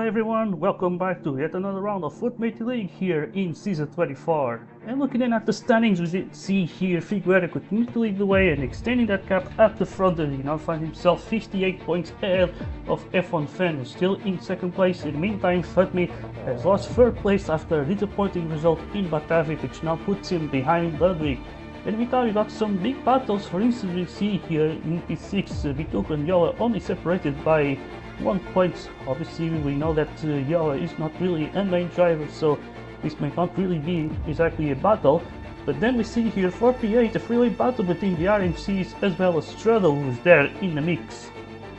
everyone, welcome back to yet another round of Ultimate League here in Season 24. And looking in at the standings, we see here Figo continue to lead the way and extending that gap at the front, and he now finds himself 58 points ahead of F1 Fan, who's still in second place. In the meantime, Futme has lost third place after a disappointing result in Batavia, which now puts him behind Ludwig. In the meantime, we got some big battles. For instance, we see here in P6, Vitok and Yoa only separated by 1 point. Obviously, we know that Yoa is not really a main driver, so this may not really be exactly a battle. But then we see here for P8 a freeway battle between the RMCs as well as Strudel, who's there in the mix.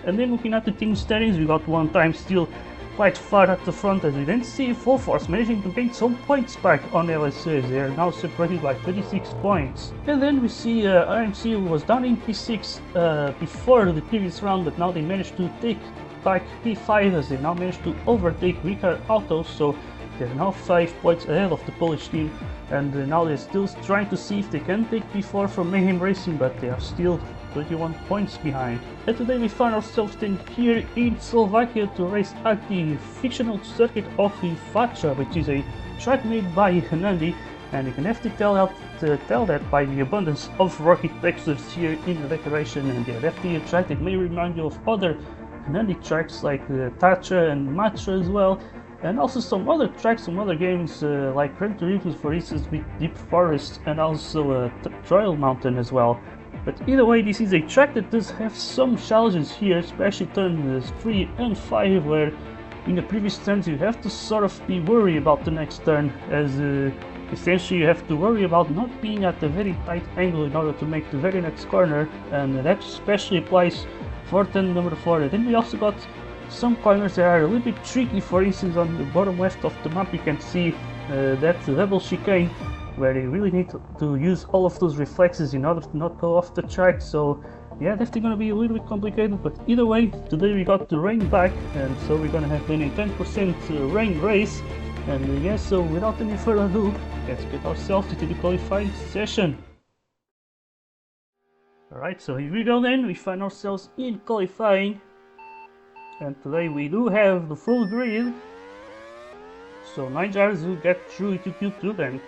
And then looking at the team standings, we got one time still quite far at the front, as we then see Full Force managing to gain some points back on LSS. They are now separated by 36 points. And then we see RMC was down in P6 before the previous round, but now they managed to take back P5 as they now managed to overtake Ricard Autos, so they're now 5 points ahead of the Polish team. And now they're still trying to see if they can take P4 from Mayhem Racing, but they are still 21 points behind. And today we find ourselves then here in Slovakia to race at the fictional circuit of Tatra, which is a track made by Hernandi, and you can have to tell that by the abundance of rocky textures here in the decoration. And the FT track that may remind you of other Hernandi tracks like Tatra and Matra as well, and also some other tracks from other games like Gran Turismo, for instance, with Deep Forest, and also Trial Mountain as well. But either way, this is a track that does have some challenges here, especially turns 3 and 5, where in the previous turns you have to sort of be worried about the next turn, as essentially you have to worry about not being at a very tight angle in order to make the very next corner, and that especially applies for turn number 4. And then we also got some corners that are a little bit tricky. For instance, on the bottom left of the map you can see that double chicane, where you really need to use all of those reflexes in order to not go off the track. So yeah, definitely gonna be a little bit complicated, but either way, today we got the rain back, and so we're gonna have then a 10% rain race. And yeah, so without any further ado, let's get ourselves into the qualifying session. Alright, so here we go then, we find ourselves in qualifying, and today we do have the full grid, so 9 drivers will get through to Q2 then.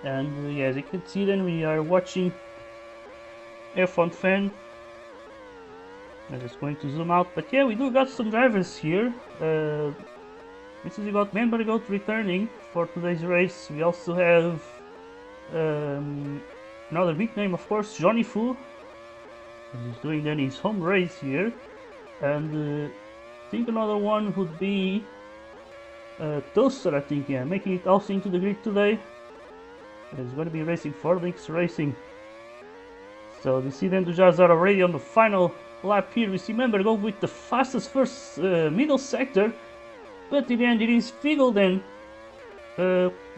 And yeah, as you can see then, we are watching F1 Fan. I'm just going to zoom out, but yeah, we do got some drivers here. This is we got Manbergot returning for today's race. We also have another big name, of course, Johnny Fu. He's doing then his home race here. And I think another one would be Toaster, I think, yeah, making it also into the grid today. He's going to be racing for Lynx Racing. So we see then the drivers are already on the final lap here. We see Member go with the fastest first middle sector, but in the end it is Figo then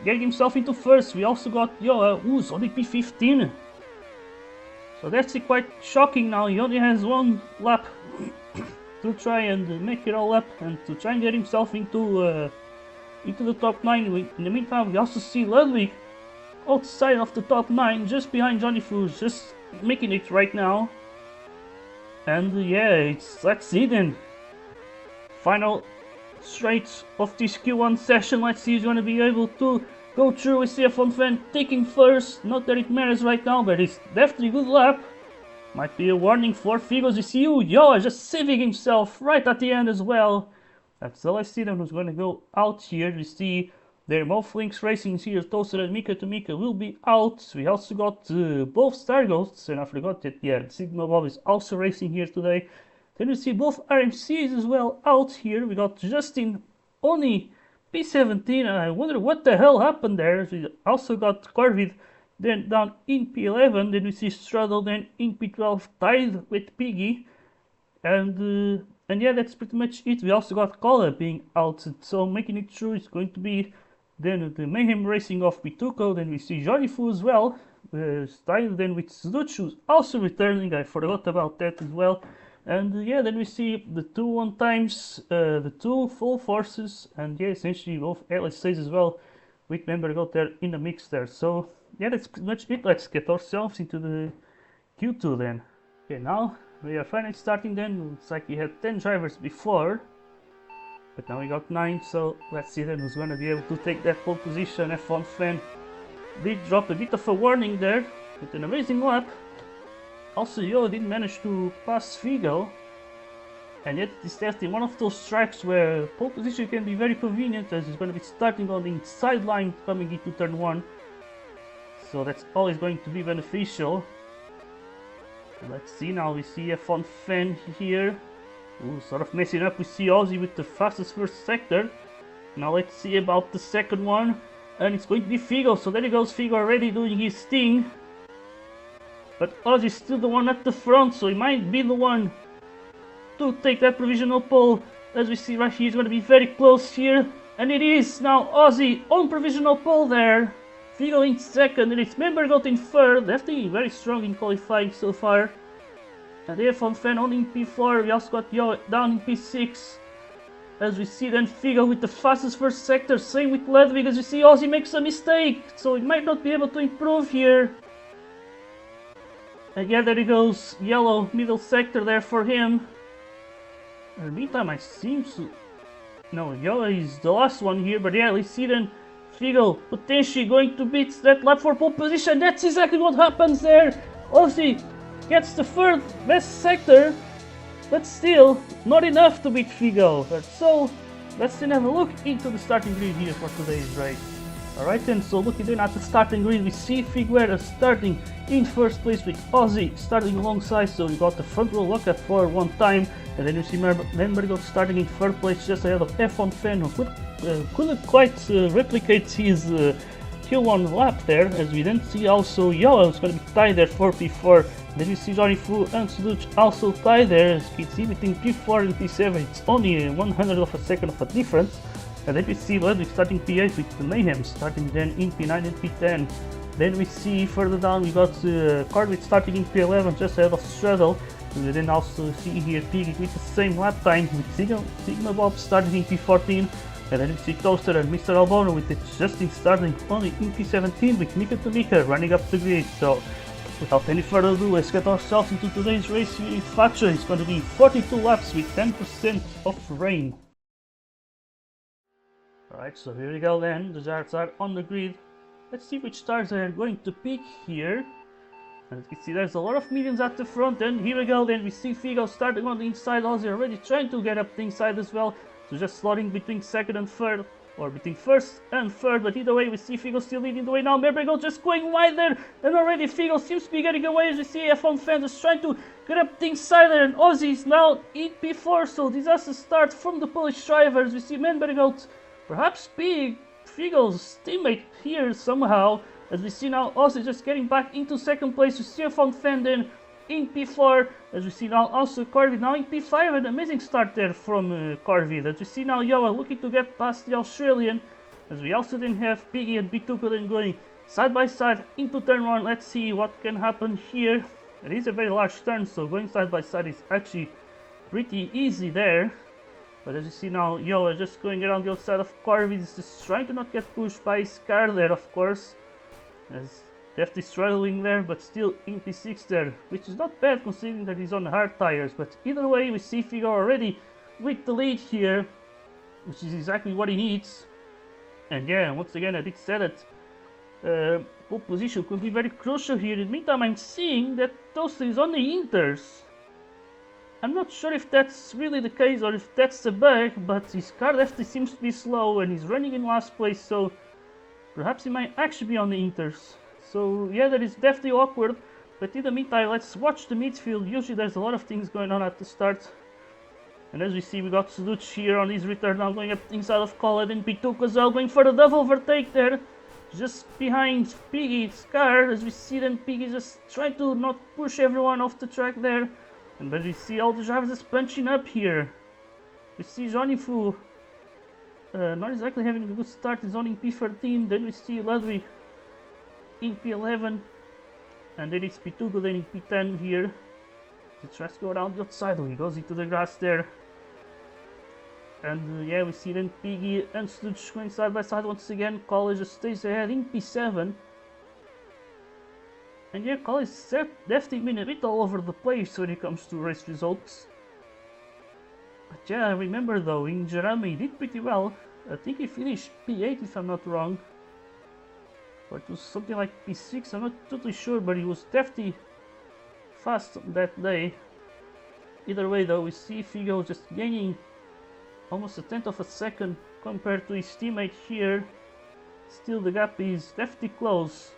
getting himself into first. We also got Yoa, who's only P15. So that's quite shocking now. He only has one lap to try and make it all up and to try and get himself into the top 9. In the meantime, we also see Ludwig outside of the top 9, just behind Johnny Fu, just making it right now. And yeah, let's see then. Final straight of this Q1 session. Let's see who's going to be able to go through with F1 Fan taking first. Not that it matters right now, but it's definitely a good lap. Might be a warning for Figos. You see Yoa just saving himself right at the end as well. That's all I see them who's going to go out here. We see they're both Lynx Racing here. Toaster and Mika to Mika will be out. We also got both Star Ghosts, and I forgot that, yeah, Sigma Bob is also racing here today. Then we see both RMCs as well out here. We got Justin only P17, and I wonder what the hell happened there. We also got Corvid then down in P11. Then we see Strudel then in P12 tied with Piggy. And yeah, that's pretty much it. We also got Kola being out, so making it through is going to be then the Mayhem Racing of Pituko. Then we see Johnny Fu as well, tied then with Sluch, who's also returning. I forgot about that as well. And yeah, then we see the 2 1 times, the 2 full forces, and yeah, essentially both LSAs as well, with Member got there in the mix there. So yeah, that's pretty much it. Let's get ourselves into the Q2 then. Okay, now we are finally starting then. Looks like we had 10 drivers before. But now we got 9, so let's see then who's gonna be able to take that pole position. F1 fan did drop a bit of a warning there with an amazing lap. Also, Yo didn't manage to pass Figo, and yet it is testing one of those tracks where pole position can be very convenient, as it's going to be starting on the inside line coming into turn 1. So that's always going to be beneficial. And let's see now, we see F1 fan here. Ooh, sort of messing up. We see Ozzy with the fastest first sector. Now let's see about the second one. And it's going to be Figo. So there he goes, Figo already doing his thing. But Ozzy's still the one at the front, so he might be the one to take that provisional pole. As we see right here, he's going to be very close here. And it is now Ozzy on provisional pole there. Figo in second, and it's Membergot in third. Definitely very strong in qualifying so far. And the F1 fan on in P4. We also got Yo down in P6. As we see then Figo with the fastest first sector. Same with Ludwig. As we see Ozzy makes a mistake, so he might not be able to improve here. And yeah, there he goes. Yellow middle sector there for him. In the meantime, I seem to... No, Yo is the last one here, but yeah, we see then Figo potentially going to beat that lap for pole position. That's exactly what happens there. Ozzy gets the third best sector, but still not enough to beat Figo. So let's then have a look into the starting grid here for today's race. Alright then, so looking then at the starting grid, we see Figueira starting in first place with Ozzy starting alongside, so we got the front row lockup for one time, and then you see Membergot starting in third place just ahead of F1 fan, who couldn't quite replicate his Q1 lap there, as we then see also Yo is going to be tied there for P4. Then you see Johnny Fu and Suduch also tied there, as you can see between P4 and P7 it's only 100 of a second of a difference. And then we see Ludwig starting P8 with the Mayhem starting then in P9 and P10. Then we see further down we got Corvette starting in P11 just ahead of Straddle. And we then also see here Piggy with the same lap time with Sigma Bob starting in P14. And then we see Toaster and Mr. Albono with it Justin starting only in P17 with Mika to Mika running up the grid. So without any further ado, let's get ourselves into today's race here in Tatra. It's going to be 42 laps with 10% of rain. Alright, so here we go then, the Zards are on the grid. Let's see which stars are going to pick here. And as you can see, there's a lot of mediums at the front, and here we go then, we see Figo starting on the inside, Ozzy already trying to get up the inside as well. So just slotting between second and third, or between first and third, but either way we see Figo still leading the way now. Membergot just going wide there, and already Figo seems to be getting away, as we see F1 fans just trying to get up the inside there, and Ozzy is now in P4, so disaster start from the Polish drivers. We see Membergot perhaps being Figo's teammate here somehow, as we see now Ozzy just getting back into second place. We see F1 fan then in P4, as we see now also Corvette now in P5, an amazing start there from Corvette. As we see now Yoa looking to get past the Australian, as we also then have Piggy and Bituka then going side by side into turn 1. Let's see what can happen here. It is a very large turn, so going side by side is actually pretty easy there. But as you see now, Yo just going around the outside of Corvette, is just trying to not get pushed by his car there, of course. As definitely struggling there, but still in P6 there, which is not bad considering that he's on hard tires. But either way, we see Figo already with the lead here, which is exactly what he needs. And yeah, once again, I did say that pole position could be very crucial here. In the meantime, I'm seeing that Toaster is on the Inters. I'm not sure if that's really the case or if that's a bug, but his car definitely seems to be slow and he's running in last place, so perhaps he might actually be on the Inters. So yeah, that is definitely awkward, but in the meantime, let's watch the midfield. Usually there's a lot of things going on at the start. And as we see, we got Suduch here on his return now going up inside of Khaled, and Pituk as well going for the double overtake there. Just behind Piggy's car, as we see then Piggy just trying to not push everyone off the track there. And then we see all the drivers just punching up here. We see Johnny Fu not exactly having a good start, he's on in P13. Then we see Ludwig in P11. And then it's Pitugo then in P10 here. He tries to go around the outside, he goes into the grass there. And yeah, we see then Piggy and Sluch going side by side once again. College just stays ahead in P7. And yeah, College definitely been a bit all over the place when it comes to race results. But yeah, I remember though, in Jeremy he did pretty well. I think he finished P8 if I'm not wrong. Or it was something like P6, I'm not totally sure, but he was definitely fast on that day. Either way though, we see Figo just gaining almost a tenth of a second compared to his teammate here. Still the gap is definitely close,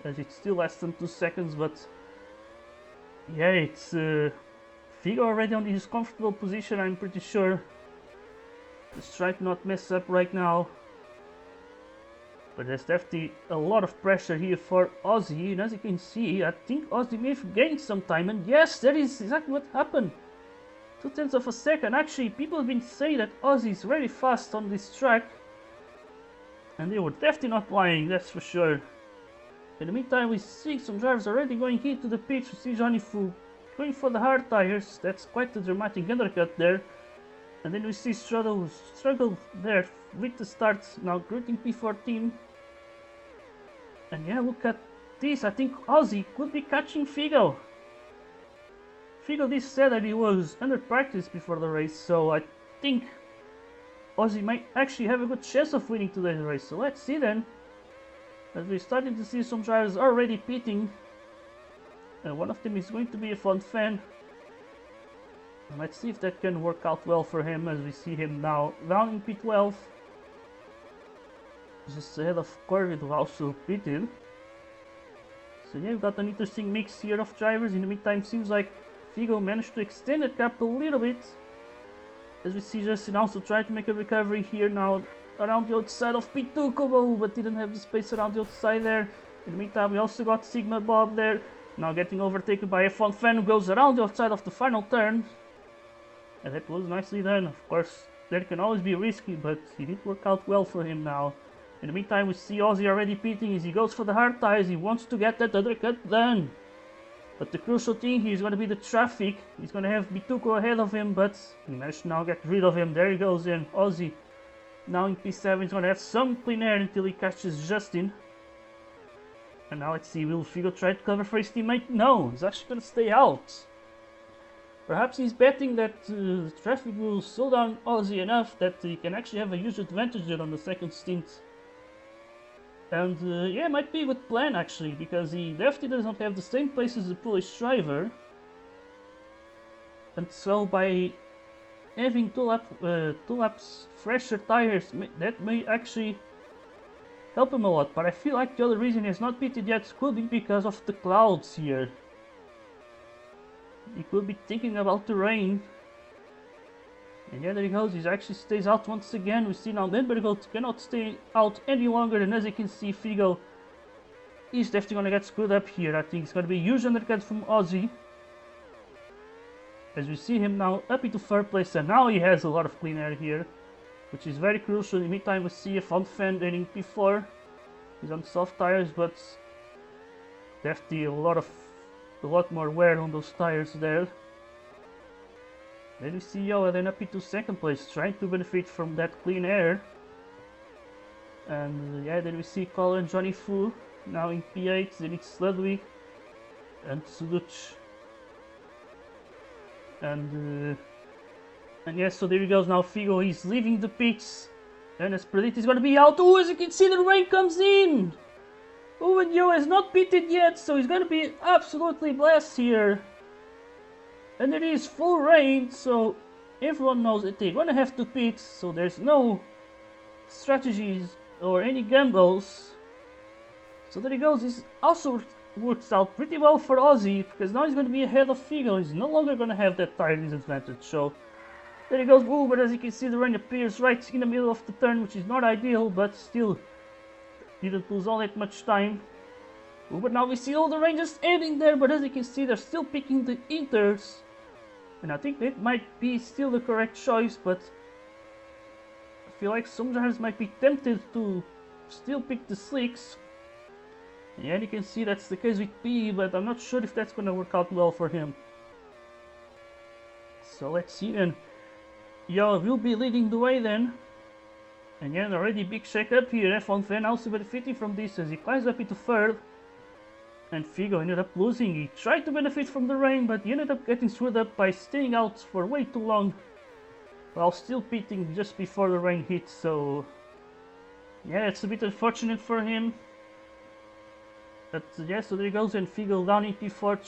as it's still less than 2 seconds, but yeah, it's Figo already on his comfortable position, I'm pretty sure. Just try to not mess up right now. But there's definitely a lot of pressure here for Ozzy, and as you can see, I think Ozzy may have gained some time, and yes, that is exactly what happened. 2/10 of a second. Actually, people have been saying that Ozzy is very fast on this track, and they were definitely not lying, that's for sure. In the meantime, we see some drivers already going into the pits. We see Johnny Fu going for the hard tires. That's quite a dramatic undercut there. And then we see struggle there with the start, now greeting P14. And yeah, look at this. I think Ozzy could be catching Figo. Figo did say that he was under practice before the race, so I think Ozzy might actually have a good chance of winning today's race. So let's see then. As we're starting to see some drivers already pitting. And one of them is going to be a fun fan. And let's see if that can work out well for him, as we see him now down in P12. Just ahead of Corvid, who also pitted. So yeah, we've got an interesting mix here of drivers. In the meantime, seems like Figo managed to extend the gap a little bit. As we see Justin also trying to make a recovery here now around the outside of P2 Kobo, but didn't have the space around the outside there. In the meantime, we also got Sigma Bob there, now getting overtaken by a fun fan who goes around the outside of the final turn. And that was nicely done. Of course, that can always be risky, but it did work out well for him now. In the meantime, we see Ozzy already pitting as he goes for the hard tires. He wants to get that undercut done. But the crucial thing here is going to be the traffic. He's going to have Bituko ahead of him, but he managed to now get rid of him. There he goes in. Ozzy now in P7 is going to have some clean air until he catches Justin. And now let's see, will Figo try to cover for his teammate? No, he's actually going to stay out. Perhaps he's betting that the traffic will slow down Ozzy enough that he can actually have a huge advantage there on the second stint. And yeah, it might be a good plan actually, because he definitely does not have the same pace as the Polish driver. And so by having two laps fresher tires, that may actually help him a lot. But I feel like the other reason he has not pitted yet could be because of the clouds here. He could be thinking about the rain. And yeah, there he goes, he actually stays out once again. We see now Lembergold cannot stay out any longer, and as you can see, Figo is definitely going to get screwed up here. I think it's going to be a huge undercut from Ozzy. As we see him now up into third place, and now he has a lot of clean air here, which is very crucial. In the meantime, we see a fun fan there in P4. He's on soft tires, but definitely a lot more wear on those tires there. Then we see Yoa then up into second place, trying to benefit from that clean air. And yeah, then we see Colin and Johnny Fu now in P8. Then it's Ludwig and Suduch. And yes, so there he goes now. Figo, he's leaving the pits, and as predicted, he's gonna be out. Oh, as you can see, the rain comes in. Oh, and Yo has not pitted yet, so he's gonna be absolutely blessed here. And it is full rain, so everyone knows that they're gonna have to pit, so there's no strategies or any gambles. So there he goes. This also works out pretty well for Ozzy, because now he's gonna be ahead of Figo. He's no longer gonna have that tire disadvantage, so there he goes. Ooh, but as you can see, the rain appears right in the middle of the turn, which is not ideal, but still didn't lose all that much time. Ooh, but now we see all the rain just ending there, but as you can see, they're still picking the inters. And I think that might be still the correct choice, but I feel like some drivers might be tempted to still pick the slicks. Yeah, and you can see that's the case with P, but I'm not sure if that's gonna work out well for him. So let's see then. Yo will be leading the way then. And yeah, already big shake up here. F1 Van also benefiting from this as he climbs up into third. And Figo ended up losing. He tried to benefit from the rain, but he ended up getting screwed up by staying out for way too long. while still pitting just before the rain hits, so yeah, it's a bit unfortunate for him. But yeah, so there he goes, and Figo down in P4,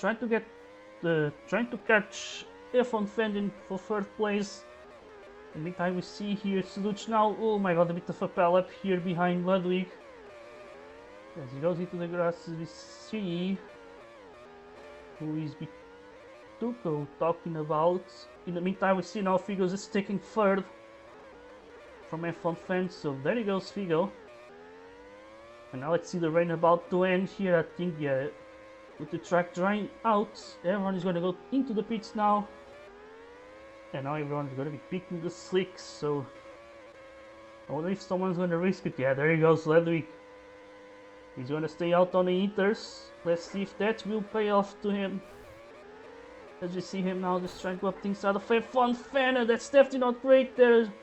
trying to catch F1 Fendon for third place. In the meantime, we see here Suduc now. Oh my god, a bit of a pile up here behind Ludwig. As he goes into the grass, we see who is Bituko talking about. In the meantime, we see now Figo is taking third from F1 fans. So there he goes, Figo. And now let's see the rain about to end here. I think, yeah, with the track drying out, everyone is going to go into the pits now. And now everyone is going to be picking the slicks. So I wonder if someone's going to risk it. Yeah, there he goes, Ludwig. He's going to stay out on the Inters. Let's see if that will pay off to him. As you see him now just trying to up things out of F1 fan, and that's definitely not great there.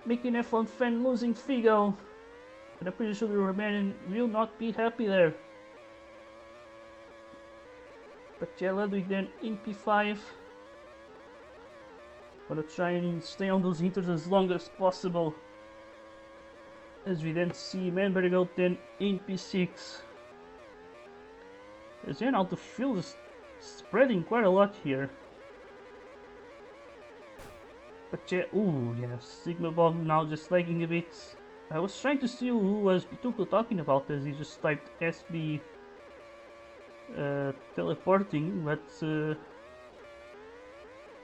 Making F1 fan losing Figo. And I'm pretty sure the Romanian will not be happy there. But yeah, Ludwig then in P5. Gonna try and stay on those Inters as long as possible. As we then see Manbergo then in P6. As yeah, now the field is spreading quite a lot here. But yeah, ooh, yeah, Sigma Bomb now just lagging a bit. I was trying to see who was Bituko talking about as he just typed SB teleporting, but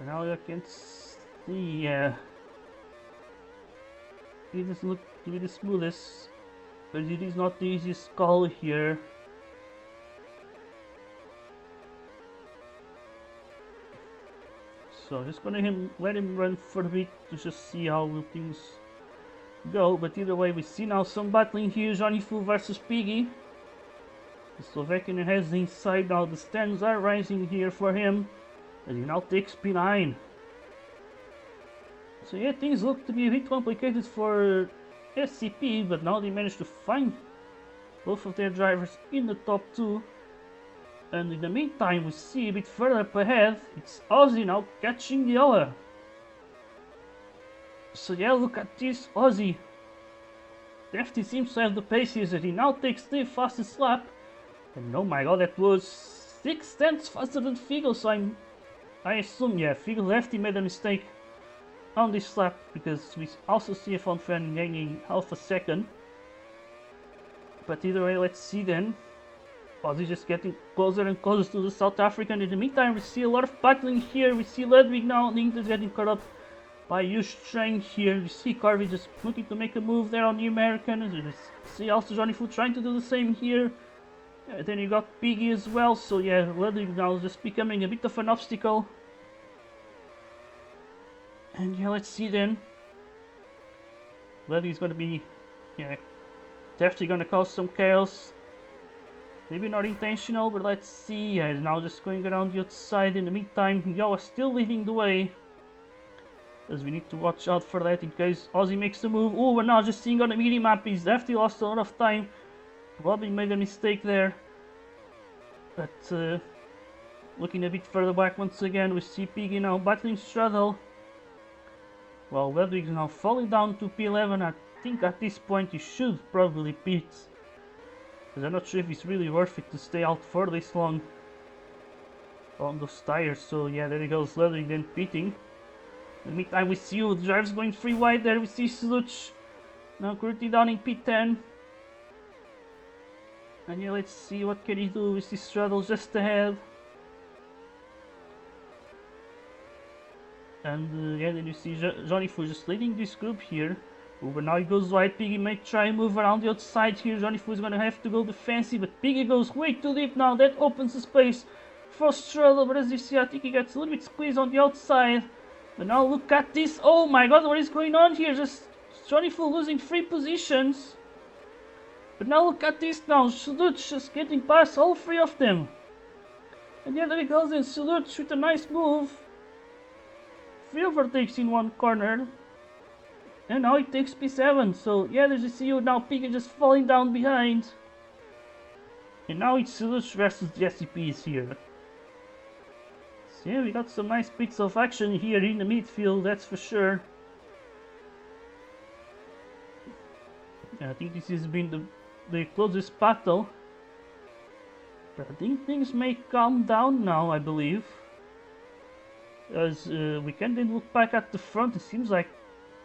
now I can't see. It doesn't look to be the smoothest, but it is not the easiest call here. So just gonna let him run for a bit to just see how will things go. But either way, we see now some battling here. Johnny Fu versus Piggy. The Slovakian has the inside now. The stands are rising here for him, and he now takes P9. So yeah, things look to be a bit complicated for SCP, but now they managed to find both of their drivers in the top 2. And in the meantime, we see a bit further up ahead, it's Ozzy now catching the other. So yeah, look at this Ozzy. Definitely seems to have the pace here, that he now takes the fastest lap. And oh my god, that was 6/10 faster than Figo, so I assume, yeah, Figo left, he made a mistake on this lap, because we also see a F1 fan gaining half a second. But either way, let's see then. Ozzy just getting closer and closer to the South African. In the meantime, we see a lot of battling here. We see Ludwig now, Link's getting caught up by Strang here. We see Carvey just looking to make a move there on the American. We see also Johnny Fu trying to do the same here. Then you got Piggy as well. So yeah, Ludwig now is just becoming a bit of an obstacle. And yeah, let's see then. Ludwig's going to be, yeah, definitely going to cause some chaos. Maybe not intentional, but let's see. Yeah, now just going around the outside. In the meantime, Yo is still leading the way. As we need to watch out for that in case Ozzy makes the move. Oh, we're now just seeing on the mini map. He's definitely lost a lot of time. Probably made a mistake there. But looking a bit further back once again, we see Piggy now battling Straddle. While Ludwig is now falling down to P11. I think at this point he should probably pit. Because I'm not sure if it's really worth it to stay out for this long on those tires. So yeah, there he goes, Ludwig then pitting. In the meantime, we see the drivers going free wide there. We see Sluch now currently down in P10. And yeah, let's see what can he do. We see Straddle just ahead. And yeah, then you see Johnny Fu just leading this group here. But now he goes wide. Piggy may try and move around the outside here. Johnny Fu is going to have to go defensive, but Piggy goes way too deep now. That opens the space for Straddle. But as you see, I think he gets a little bit squeezed on the outside. But now look at this. Oh my god, what is going on here? Just Johnny Fu losing 3 positions. But now look at this now. Suluch just getting past all 3 of them. And yeah, there he goes in. Suluch with a nice move. 3 overtakes in one corner. And now he takes P7. So yeah, there's you see you now Piggy just falling down behind. And now it's Suluch versus the SCPs here. So yeah, we got some nice bits of action here in the midfield, that's for sure. I think this has been the closest battle. But I think things may calm down now, I believe. As we can then look back at the front, it seems like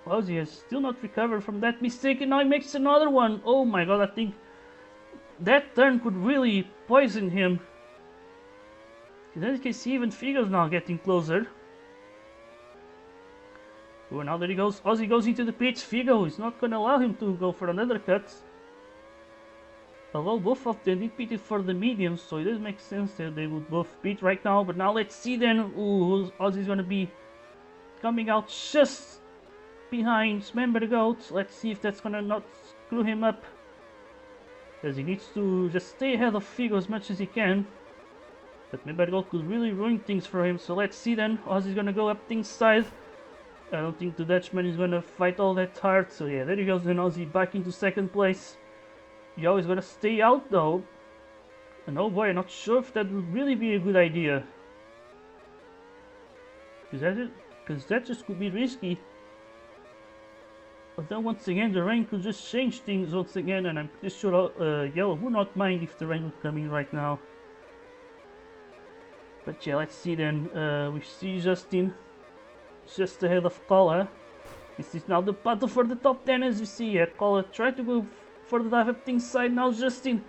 Ozzy has still not recovered from that mistake, and now he makes another one. Oh my god, I think that turn could really poison him. As you can see, even Figo's now getting closer. Oh, now there he goes. Ozzy goes into the pits. Figo is not going to allow him to go for another cut. Although both of them did pitted for the mediums, so it does make sense that they would both pit right now. But now let's see then. Ooh, Ozzy's going to be coming out just behind Member Goat. Let's see if that's going to not screw him up. As he needs to just stay ahead of Figo as much as he can. But Member Goat could really ruin things for him. So let's see then. Ozzy's going to go up things side. I don't think the Dutchman is going to fight all that hard. So yeah, there he goes then. Ozzy back into second place. Yo is going to stay out though. And oh boy, I'm not sure if that would really be a good idea. Because that just could be risky. But then once again, the rain could just change things once again. And I'm pretty sure Yellow would not mind if the rain would come in right now. But yeah, let's see then. We see Justin just ahead of Kola. This is now the battle for the top 10, as you see. Kola tried to go for the dive up things side. Now Justin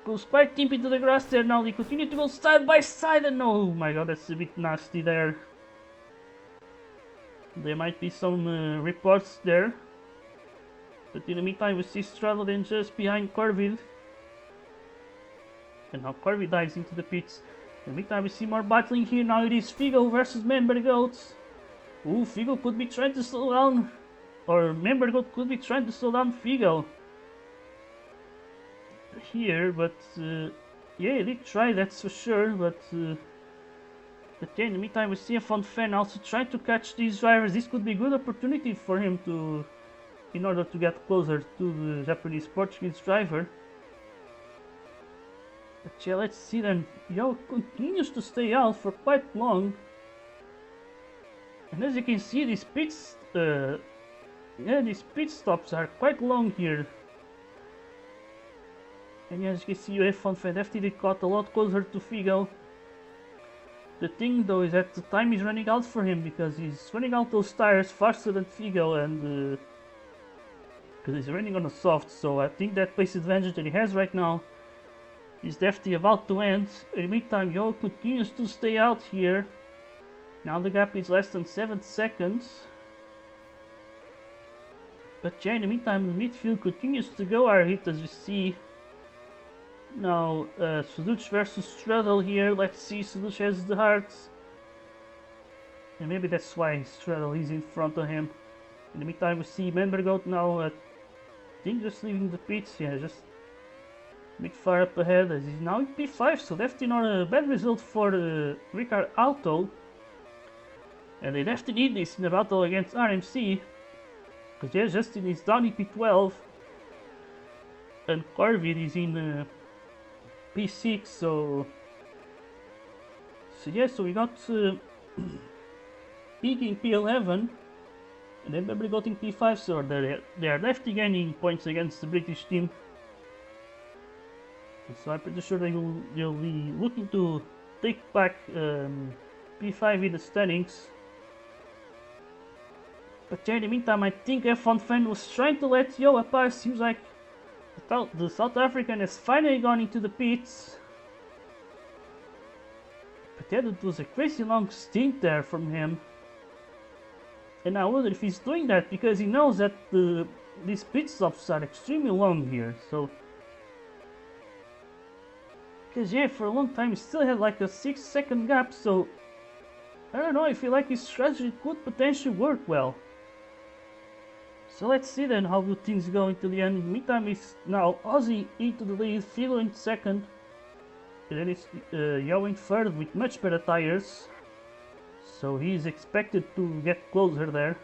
goes quite deep into the grass there. Now they continue to go side by side, and oh my god, that's a bit nasty there. There might be some reports there. But in the meantime, we see Straddle then just behind Corvid. And now Corvid dives into the pits. In the meantime, we see more battling here. Now it is Figo versus Member Goat. Ooh, Figo could be trying to slow down. Or Member Goat could be trying to slow down Figo here, but yeah, he did try, that's for sure. But yeah, in the meantime, we see a Fun Fan also trying to catch these drivers. This could be a good opportunity for him to, in order to get closer to the Japanese-Portuguese driver. But yeah, let's see then. Yo continues to stay out for quite long. And as you can see, these pits, these pit stops are quite long here. And as you can see, you have Fun Fan FTD caught a lot closer to Figo. The thing though is that the time is running out for him, because he's running out those tires faster than Figo, and because he's running on a soft. So I think that pace advantage that he has right now is definitely about to end. In the meantime, Yo continues to stay out here. Now the gap is less than 7 seconds. But yeah, in the meantime, the midfield continues to go our hit, as you see. Now, Suduch versus Straddle here. Let's see, Suduch has the hearts. And maybe that's why Straddle is in front of him. In the meantime, we see Member Goat now, I think just leaving the pits. Yeah, just a bit far up ahead, as he's now in P5, so definitely not a bad result for Ricard Auto. And they definitely need this in the battle against RMC. Because yeah, Justin is down in P12. And Corvid is in P6, so yeah, so we got Peak in P11, and then Member Goat in P5, so they are definitely gaining points against the British team. So I'm pretty sure they'll be looking to take back P5 in the standings. But yeah, in the meantime, I think F1 Fan was trying to let Yo pass. Seems like the South African has finally gone into the pits. But yeah, it was a crazy long stint there from him. And I wonder if he's doing that because he knows that these pit stops are extremely long here. So, because yeah, for a long time he still had like a 6-second gap. So I don't know, I feel like his strategy could potentially work well. So let's see then how do things go into the end. In the meantime, it's now Ozzy into the lead, Figo in second, and then it's Yo in third with much better tires. So he's expected to get closer there.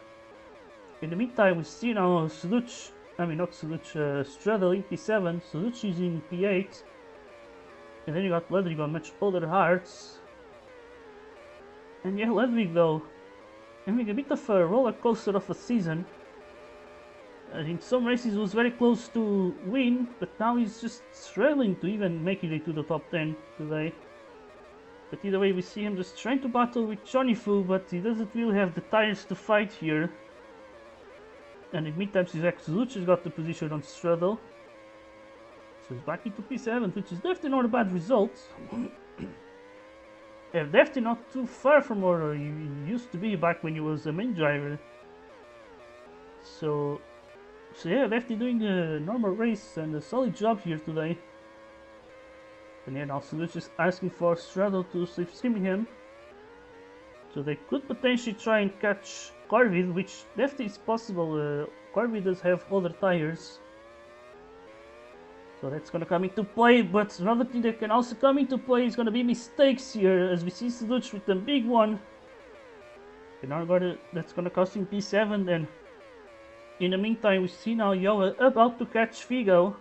In the meantime, we see now Suduch, Straddle in P7, Suduch is in P8, and then you got Ludwig on much older hearts. And yeah, Ludwig though, having a bit of a roller coaster of a season. In some races was very close to win, but now he's just struggling to even make it into the top 10 today. But either way, we see him just trying to battle with Johnny Fu, but he doesn't really have the tires to fight here. And in the meantime, Suzuki's got the position on Straddle. So he's back into P7, which is definitely not a bad result. Yeah, definitely not too far from where he used to be back when he was the main driver. So yeah, definitely doing a normal race and a solid job here today. And yeah, now Suzuki's just asking for Straddle to slipstream him. So they could potentially try and catch Corvid, which definitely is possible. Corvid does have other tires. So that's gonna come into play, but another thing that can also come into play is gonna be mistakes here, as we see Suzuki with the big one. And now that's gonna cost him P7, and in the meantime we see now Yoa about to catch Figo.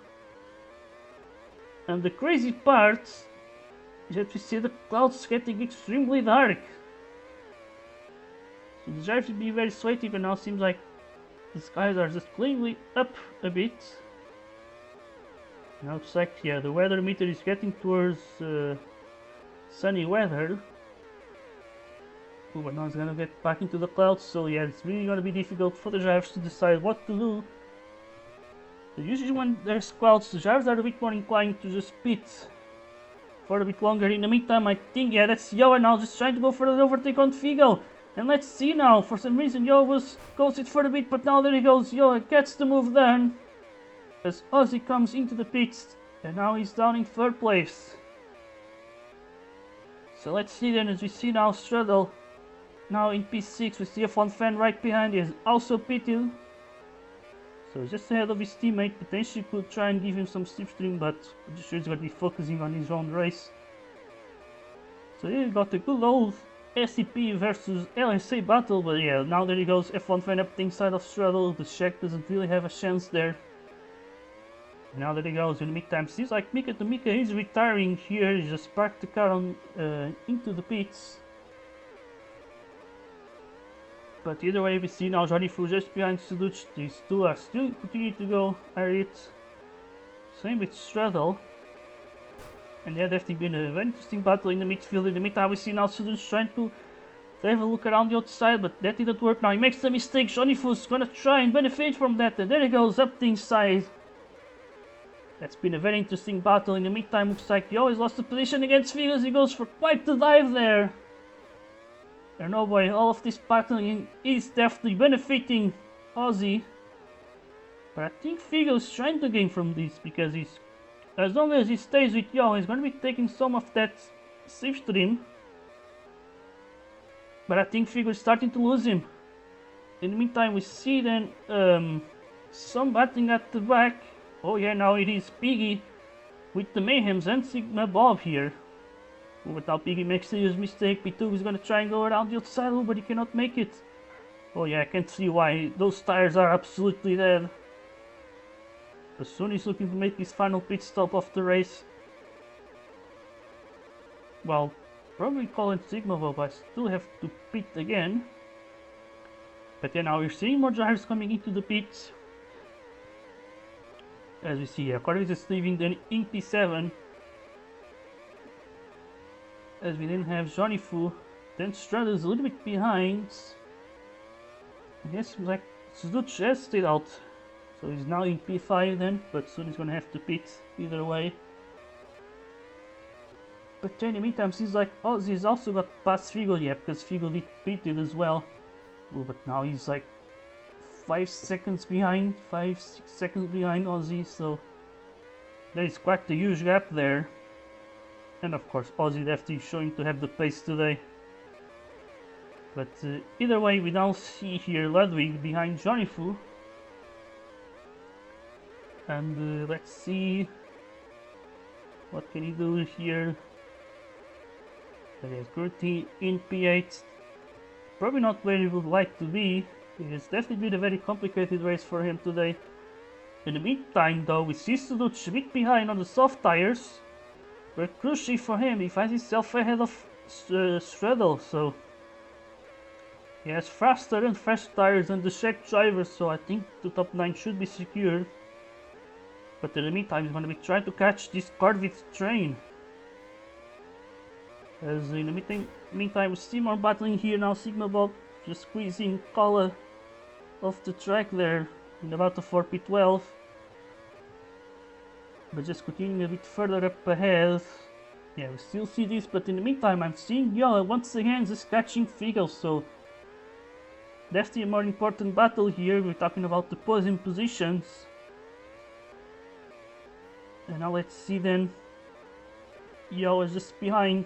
And the crazy part is that we see the clouds getting extremely dark. So the drive should be very sweaty, but now seems like the skies are just clearly up a bit. Now it's like, yeah, the weather meter is getting towards sunny weather. Ooh, but now it's gonna get back into the clouds, so yeah, it's really gonna be difficult for the drivers to decide what to do. So usually when there's clouds, the drivers are a bit more inclined to just pit for a bit longer. In the meantime, I think, yeah, that's Yoa now just trying to go for the overtake on Figo. And let's see now, for some reason Yoa goes it for a bit, but now there he goes, Yoa gets the move done. As Ozzy comes into the pits, and now he's down in 3rd place. So let's see then, as we see now Straddle now in P6 with the F1 fan right behind, he is also pitted. So just ahead of his teammate, potentially could try and give him some slipstream, but I'm just sure he's going to be focusing on his own race. So here we got a good old SCP versus LSA battle, but yeah, now there he goes, F1 fan up the inside of Straddle, the Czech doesn't really have a chance there. Now that he goes, in the meantime, seems like Mika to Mika is retiring here. He just parked the car on into the pits. But either way, we see now Johnny Fu just behind Suzuki. These two are still continuing to go at it. Same with Straddle. And yeah, definitely been a very interesting battle in the midfield. In the meantime, we see now Suzuki trying to have a look around the outside, but that didn't work. Now he makes the mistake. Johnny Fu's gonna try and benefit from that, and there he goes up the inside. That's been a very interesting battle. In the meantime, looks like he always lost the position against Figo as he goes for quite the dive there. And oh boy, all of this battling is definitely benefiting Ozzy. But I think Figo's trying to gain from this, because as long as he stays with Yo, he's going to be taking some of that slipstream. But I think Figo is starting to lose him. In the meantime, we see then some battling at the back. Oh yeah, now it is Piggy with the Mayhems and Sigma Bob here. But now Piggy makes a huge mistake. P2 is gonna try and go around the outside, but he cannot make it. Oh yeah, I can see why. Those tires are absolutely dead. But soon he's looking to make his final pit stop of the race. Well, probably calling Sigma Bob, I still have to pit again. But then now we're seeing more drivers coming into the pits. As we see here, Corvus is leaving then in P7. As we then have Johnny Fu. Then Straddle is a little bit behind. I guess seems like Suzuki has stayed out. So he's now in P5 then, but soon he's gonna have to pit either way. But in the meantime, seems like Ozzy's also got past Figo yet, because Figo did pitted as well. Oh, but now he's like 5 seconds behind, 5-6 seconds behind Ozzy, so there is quite a huge gap there. And of course Ozzy definitely showing to have the pace today. But either way, we now see here Ludwig behind Johnny Fu. And let's see what can he do here. Okay, currently in P8, probably not where he would like to be. It's definitely been a very complicated race for him today. In the meantime though, we see Suzuki a bit behind on the soft tires. But crucially for him, he finds himself ahead of Straddle, so He has faster and faster tires than the Czech driver, so I think the top 9 should be secured. But in the meantime, he's going to be trying to catch this Corvette train. As in the meantime, we see more battling here now. Sigma Bob just squeezing Kala off the track there in about the 4P12. But just continuing a bit further up ahead. Yeah, we still see this, but in the meantime, I'm seeing Yola once again just catching Figo, so definitely a more important battle here. We're talking about the podium positions. And now let's see then. Yola is just behind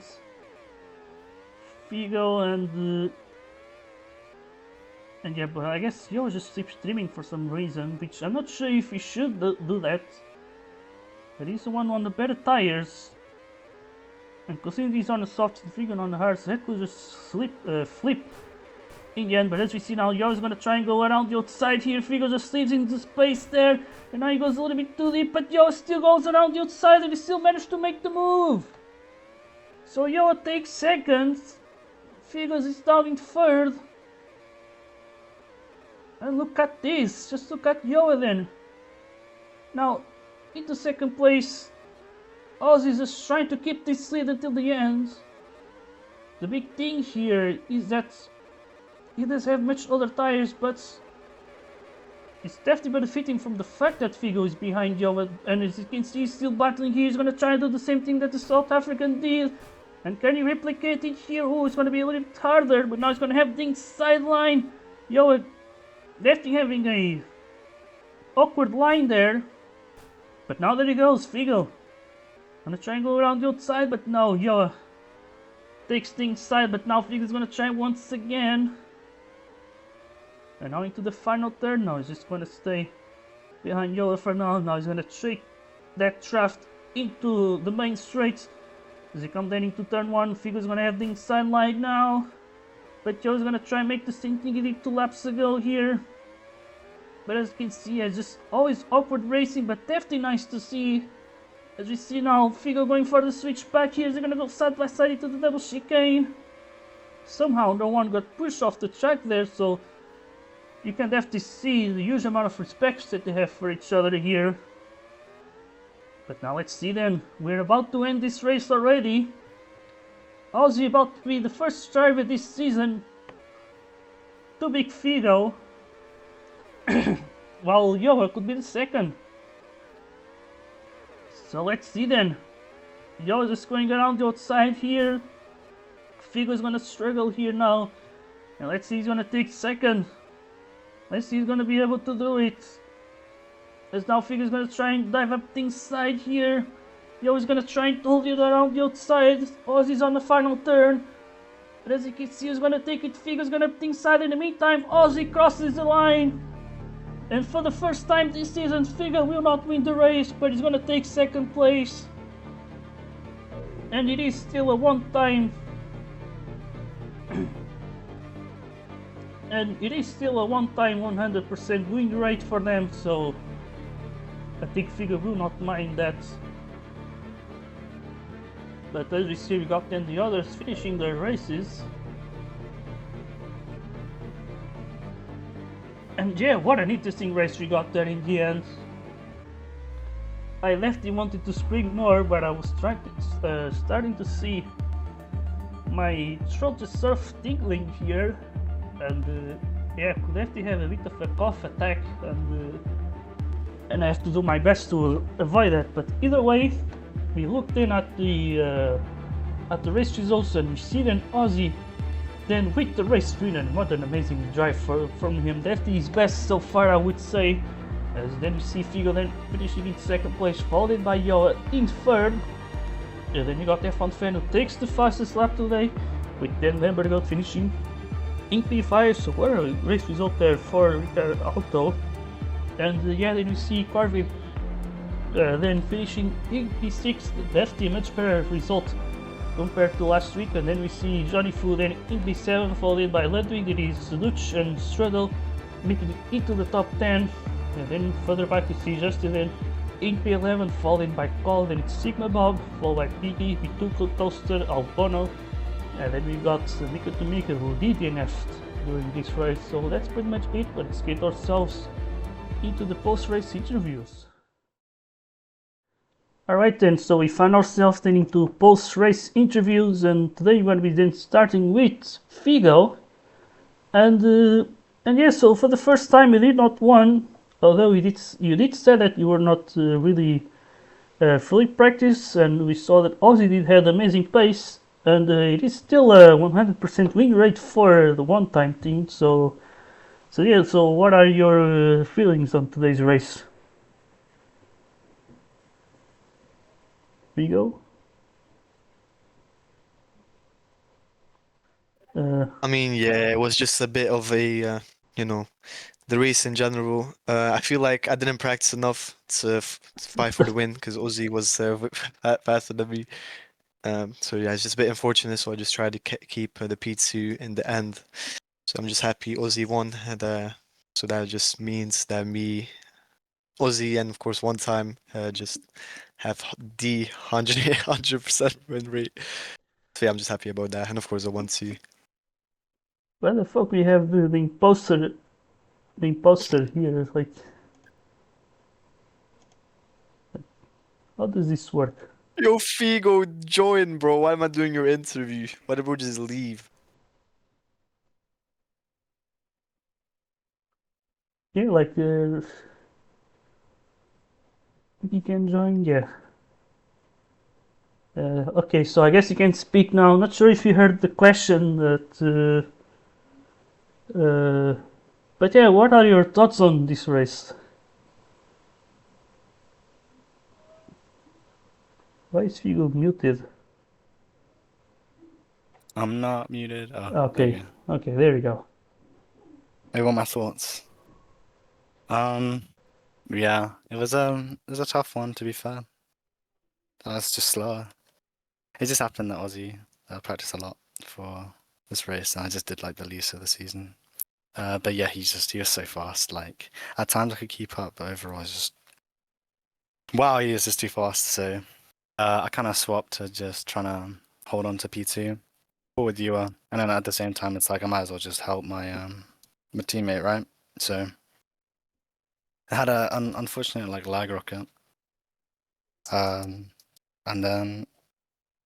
Figo and yeah, but I guess Yola just keeps streaming for some reason, which I'm not sure if he should do that. But he's the one on the better tires. And considering he's on the soft and Figo on the hard, so that could just flip in the end. But as we see now, Yo's gonna try and go around the outside here. Figo just leaves into space there. And now he goes a little bit too deep, but Yo still goes around the outside and he still managed to make the move. So Yo takes second. Figo is down in third. And look at this, just look at Yo then. Now, into second place, Ozzy is just trying to keep this lead until the end. The big thing here is that he doesn't have much other tires, but it's definitely benefiting from the fact that Figo is behind Yo, and as you can see, he's still battling here. He's going to try and do the same thing that the South African did. And can he replicate it here? Oh, it's going to be a little bit harder, but now he's going to have the inside line. Yo, definitely having a awkward line there. But now there he goes, Figo. Gonna try and go around the outside, but no, Yo takes the inside, but now Figo's gonna try once again. And now into the final turn. Now he's just gonna stay behind Yo for now. Now he's gonna take that shaft into the main straight. As he comes then into turn 1, Figo's gonna have the inside line now. But Yo's gonna try and make the same thing he did 2 laps ago here. But as you can see, it's just always awkward racing, but definitely nice to see. As we see now, Figo going for the switch back here. They're gonna go side by side into the double chicane. Somehow no one got pushed off the track there, so you can definitely see the huge amount of respect that they have for each other here. But now let's see then. We're about to end this race already. Ozzy about to be the first driver this season to beat Figo. While Yo could be the second. So let's see then. Yo is just going around the outside here. Figo is gonna struggle here now. And let's see, he's gonna take second. Let's see, he's gonna be able to do it. As now Figo is gonna try and dive up the inside here. Yo is gonna try and hold it around the outside. Ozzy's on the final turn. But as you can see, he's gonna take it. Figo's gonna up the inside. In the meantime, Ozzy crosses the line. And for the first time this season, Figo will not win the race, but he's gonna take second place. And it is still a one-time 100% win rate for them, so I think Figo will not mind that. But as we see, we got then the others finishing their races. And yeah, what an interesting race we got there in the end. I left wanted to sprint more, but I was starting to see my throat just sort of tingling here, and yeah, I could definitely have a bit of a cough attack, and I have to do my best to avoid that. But either way, we looked in at the race results, and we see then Ozzy then with the race win, and what an amazing drive from him. Definitely his best so far, I would say. As then we see Figo then finishing in second place, followed by Yo in third. And then you got F1 Fan who takes the fastest lap today, with then Lambertveld finishing in P5. So what a race result there for Ricardo Auto. And yeah, then we see Corvette then finishing in P6. Definitely a much better result compared to last week. And then we see Johnny Fu then in P7, followed by Ludwig. It is Dutch and Strudel making it into the top 10. And then further back we see Justin then in P11, followed by Cole. Then it's Sigma Bob, followed by Piggy, Vituco, Toaster, Albono. And then we got Mika to Mika who DNF'd during this race. So that's pretty much it. Let's get ourselves into the post-race interviews. Alright then, so we find ourselves then into post-race interviews, and today we're going to be then starting with Figo. And yeah, so for the first time you did not win, although you did say that you were not really fully practiced, and we saw that Ozzy did have amazing pace, and it is still a 100% win rate for the one-time team. So yeah, so what are your feelings on today's race, Figo? I mean, yeah, it was just a bit of a, you know, the race in general. I feel like I didn't practice enough to fight for the win because Ozzy was faster than me. So yeah, it's just a bit unfortunate. So I just tried to keep the P2 in the end. So I'm just happy Ozzy won, and so that just means that me, Ozzy, and of course one time just have the 100% win rate. So yeah, I'm just happy about that, and of course I won too. Where the fuck we have the imposter here? It's like, how does this work? Yo, Figo, join, bro. Why am I doing your interview? Why don't we just leave? Yeah, like you can join. Yeah. Okay, so I guess you can speak now. I'm not sure if you heard the question but yeah, what are your thoughts on this race? Why is Figo muted? I'm not muted. Oh, there Okay, you go. okay, there we go. I got my thoughts. Um, yeah, it was a tough one to be fair. I was just slower. It just happened that Aussie practiced a lot for this race, and I just did like the least of the season. But yeah, he was so fast. Like at times I could keep up, but overall it's just wow, he was just too fast. So I kind of swapped to just trying to hold on to P2 with you, and then at the same time it's like I might as well just help my teammate, right? So I had an unfortunate like lag rocket, and then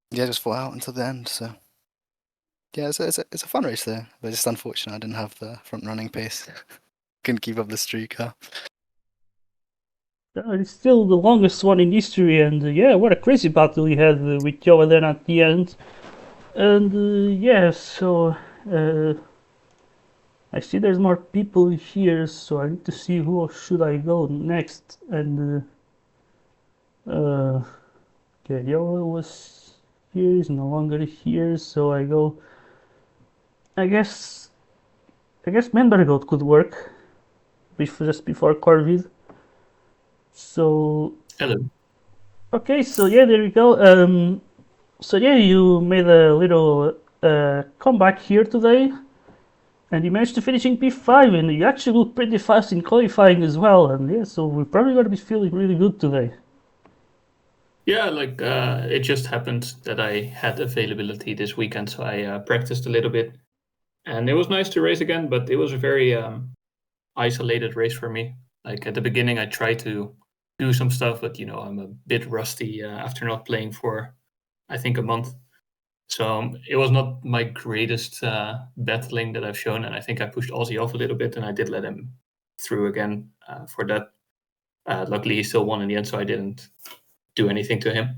yeah, just fought out until the end. So yeah, it's a fun race there, but it's just unfortunate I didn't have the front running pace. Couldn't keep up the streak. It's still the longest one in history, and yeah, what a crazy battle we had with Joe then at the end. And yeah, so uh, I see there's more people here, so I need to see who should I go next. And okay, Joe was here, is no longer here, so I go. I guess Menbergold could work just before Corvid. So Hello. okay, so yeah, there we go. So yeah, you made a little comeback here today, and you managed to finish in P5, and you actually looked pretty fast in qualifying as well. And yeah, so we're probably gonna be feeling really good today. Yeah, like it just happened that I had availability this weekend, so I practiced a little bit, and it was nice to race again. But it was a very isolated race for me. Like at the beginning, I tried to do some stuff, but I'm a bit rusty after not playing for I think a month. So it was not my greatest battling that I've shown, and I think I pushed Aussie off a little bit, and I did let him through again for that. Luckily, he still won in the end, so I didn't do anything to him.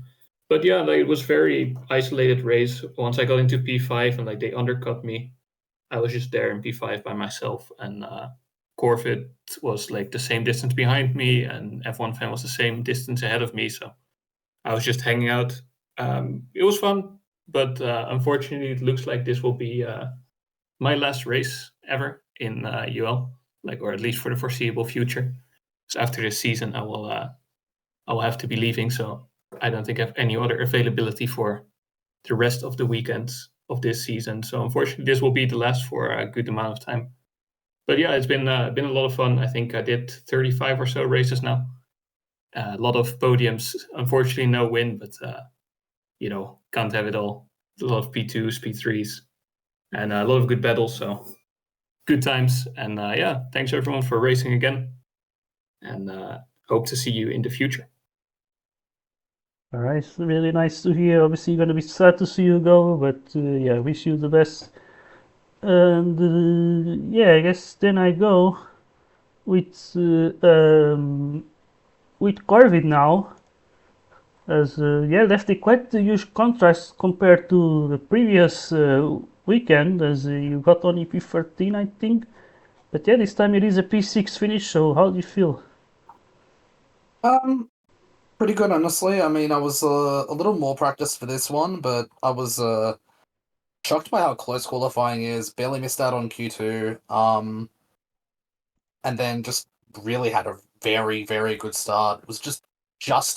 But yeah, like it was very isolated race. Once I got into P5 and like they undercut me, I was just there in P5 by myself, and Corvid was like the same distance behind me, and F1 fan was the same distance ahead of me. So I was just hanging out. It was fun, but unfortunately, it looks like this will be my last race ever in UL, like or at least for the foreseeable future. So after this season, I will have to be leaving. So I don't think I have any other availability for the rest of the weekends of this season. So unfortunately, this will be the last for a good amount of time. But yeah, it's been a lot of fun. I think I did 35 or so races now. A lot of podiums. Unfortunately, no win, but can't have it all. A lot of P2s, P3s, and a lot of good battles. So good times. And yeah, thanks everyone for racing again. And hope to see you in the future. All right, really nice to hear. Obviously, gonna be sad to see you go, but yeah, wish you the best. And yeah, I guess then I go with Corvid now, as yeah, left a quite a huge contrast compared to the previous weekend, as you got only P13, I think. But yeah, this time it is a P6 finish. So how do you feel? Pretty good, honestly. I mean, I was a little more practiced for this one, but I was shocked by how close qualifying is. Barely missed out on Q2. And then just really had a very, very good start. It was just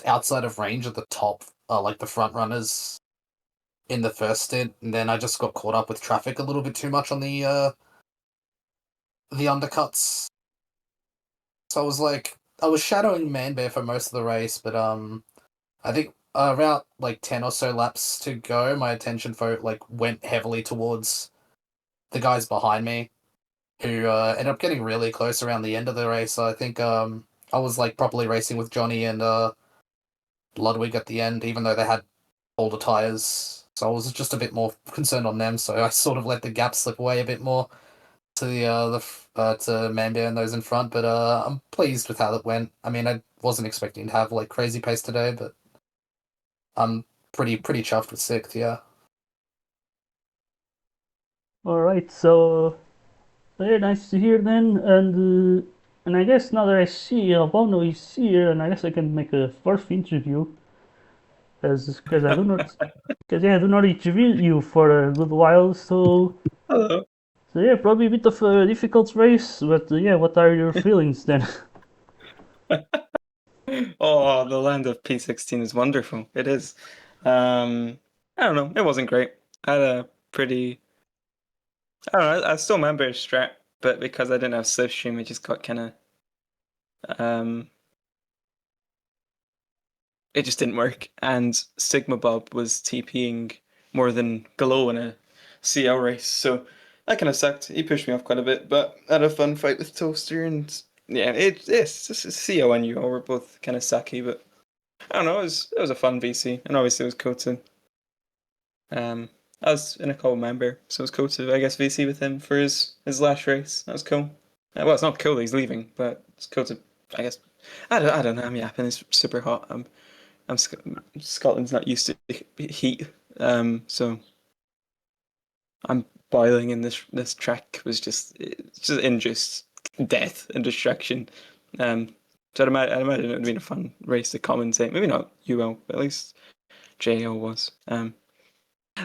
outside of range of the top, like the front runners in the first stint, and then I just got caught up with traffic a little bit too much on the undercuts. So I was shadowing Manbear for most of the race, but I think around like 10 or so laps to go, my attention went heavily towards the guys behind me, who ended up getting really close around the end of the race. So I think I was like properly racing with Johnny and Ludwig at the end, even though they had older tires. So I was just a bit more concerned on them. So I sort of let the gap slip away a bit more to to Manbear and those in front. But I'm pleased with how that went. I mean, I wasn't expecting to have like crazy pace today, but I'm pretty chuffed with sixth. Yeah. All right, so very nice to hear then, and I guess now that I see Bono is here, and I guess I can make a fourth interview, as because I do not, because yeah, I do not interview you for a good while, so Hello. so yeah, probably a bit of a difficult race, but yeah, what are your feelings then? Oh, the land of P16 is wonderful. It is. I don't know. It wasn't great. I had a pretty. I don't know. I still remember strat, but because I didn't have slipstream, it just got kind of. It just didn't work. And Sigma Bob was TPing more than Glow in a CL race, so that kind of sucked. He pushed me off quite a bit, but I had a fun fight with Toaster, and yeah, it's just CO and you all were both kind of sucky, but I don't know. It was a fun VC, and obviously it was cool to. I was in a co member, so it was cool to I guess VC with him for his last race. That was cool. Well, it's not cool that he's leaving, but it's cool to I guess. I don't know. I'm yapping. It's super hot. Scotland's not used to heat, so I'm boiling, and this track was just induced death and destruction. So I'd imagine it would have been a fun race to commentate. Maybe not UL, but at least JL was. I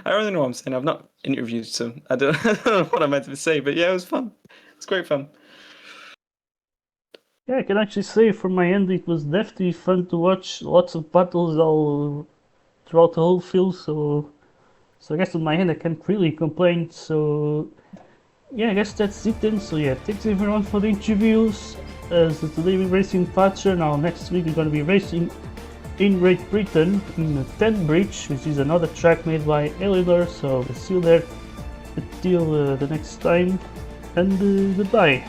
don't really know what I'm saying. I've not interviewed, so I don't, I don't know what I meant to say. But yeah, it was fun. It's great fun. Yeah, I can actually say from my end, it was definitely fun to watch. Lots of battles all throughout the whole field, so I guess on my end I can't really complain. So yeah, I guess that's it then. So yeah, thanks everyone for the interviews. Today we're racing Tatra. Now next week we're gonna be racing in Great Britain in the 10 Bridge, which is another track made by Elidor. So we'll see you there until the next time, and goodbye.